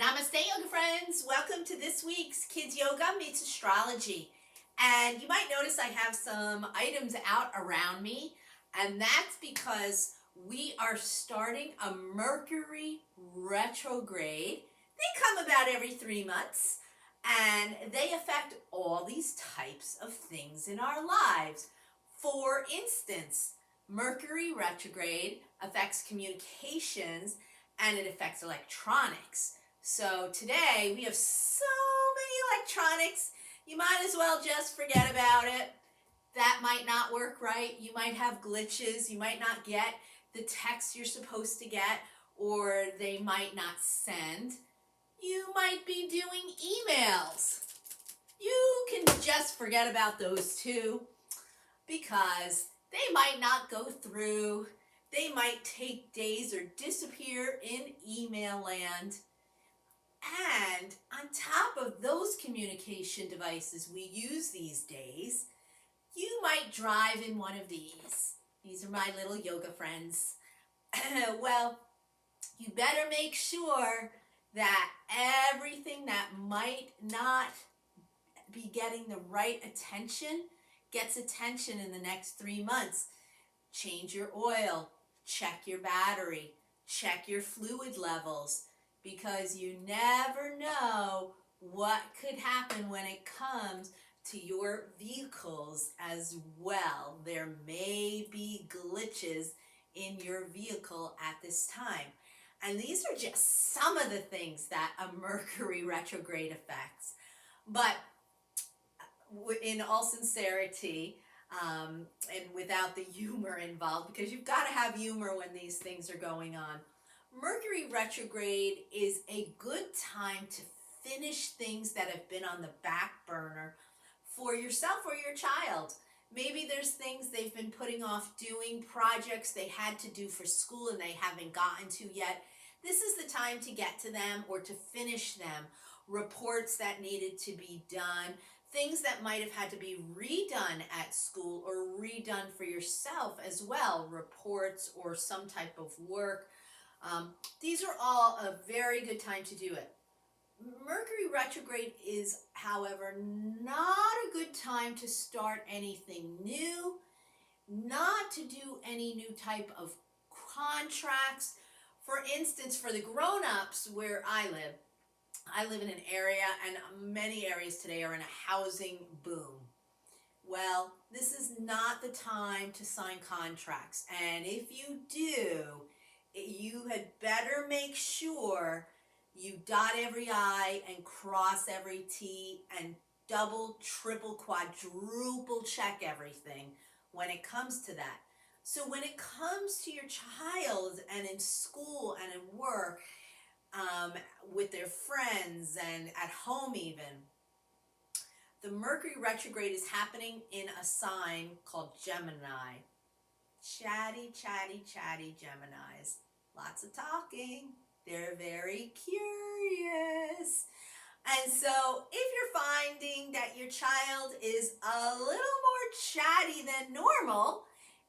Namaste, yoga friends. Welcome to this week's Kids Yoga Meets Astrology. And you might notice I have some items out around me, and that's because we are starting a Mercury Retrograde. They come about every 3 months, and they affect all these types of things in our lives. For instance, Mercury Retrograde affects communications and it affects electronics. So today we have so many electronics, you might as well just forget about it. That might not work right. You might have glitches. You might not get the text you're supposed to get, or they might not send. You might be doing emails. You can just forget about those too, because they might not go through. They might take days or disappear in email land. And on top of those communication devices we use these days, you might drive in one of these. These are my little yoga friends. Well, you better make sure that everything that might not be getting the right attention gets attention in the next 3 months. Change your oil, check your battery, check your fluid levels, because you never know what could happen when it comes to your vehicles as well. There may be glitches in your vehicle at this time. And these are just some of the things that a Mercury retrograde affects. But in all sincerity, and without the humor involved, because you've got to have humor when these things are going on, Mercury retrograde is a good time to finish things that have been on the back burner for yourself or your child. Maybe there's things they've been putting off doing, projects they had to do for school and they haven't gotten to yet. This is the time to get to them or to finish them. Reports that needed to be done, things that might have had to be redone at school or redone for yourself as well, reports or some type of work. These are all a very good time to do it. Mercury retrograde is, however, not a good time to start anything new, not to do any new type of contracts. For instance, for the grown-ups where I live in an area, and many areas today are in a housing boom. Well, this is not the time to sign contracts. And if you do, you had better make sure you dot every I and cross every T and double, triple, quadruple check everything when it comes to that. So when it comes to your child and in school and in work, with their friends and at home even, the Mercury retrograde is happening in a sign called Gemini. Chatty, chatty, chatty Geminis. Lots of talking. They're very curious. And so if you're finding that your child is a little more chatty than normal,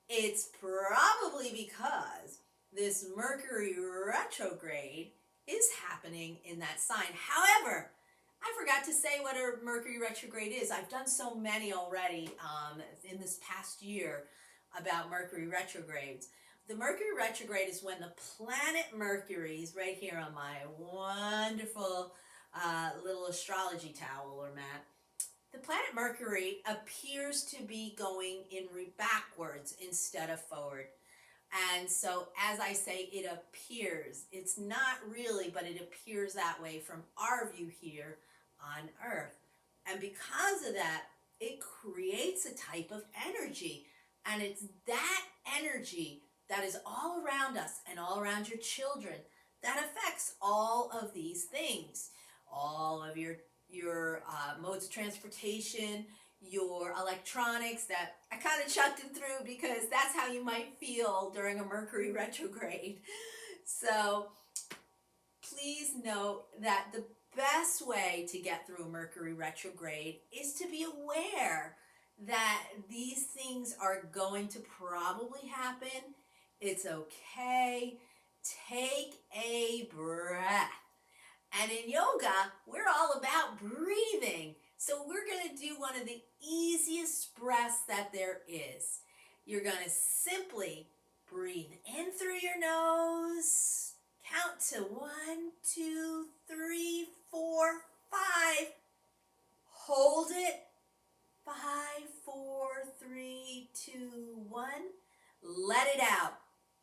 it's probably because this Mercury retrograde is happening in that sign. However, I forgot to say what a Mercury retrograde is. I've done so many already in this past year about Mercury retrogrades. The Mercury retrograde is when the planet Mercury is right here on my wonderful little astrology towel or mat. The planet Mercury appears to be going in backwards instead of forward. And so, as I say, it appears. It's not really, but it appears that way from our view here on Earth. And because of that, it creates a type of energy. And it's that energy that is all around us and all around your children that affects all of these things. All of your modes of transportation, your electronics, that I kind of chucked it through because that's how you might feel during a Mercury retrograde. So please note that the best way to get through a Mercury retrograde is to be aware that these things are going to probably happen. It's okay. Take a breath And in yoga, we're all about breathing. So we're going to do one of the easiest breaths that there is. You're going to simply breathe in through your nose. Count to 1, 2, 3, 4, 5. Hold it. 5, 4, 3, 2, 1. Let it out.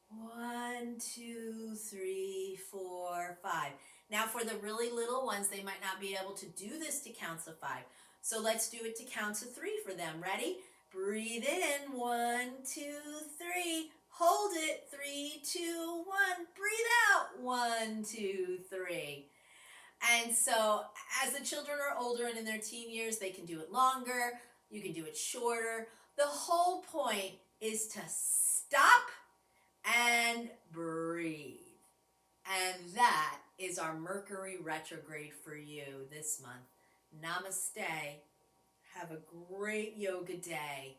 1, 2, 3, 4, 5. Now for the really little ones, they might not be able to do this to count to 5. So let's do it to count to 3 for them. Ready? Breathe in. 1, 2, 3. Hold it. 3, 2, 1. Breathe out. 1, 2, 3. And so as the children are older and in their teen years, they can do it longer. You can do it shorter. The whole point is to stop and breathe. And that is our Mercury Retrograde for you this month. Namaste. Have a great yoga day.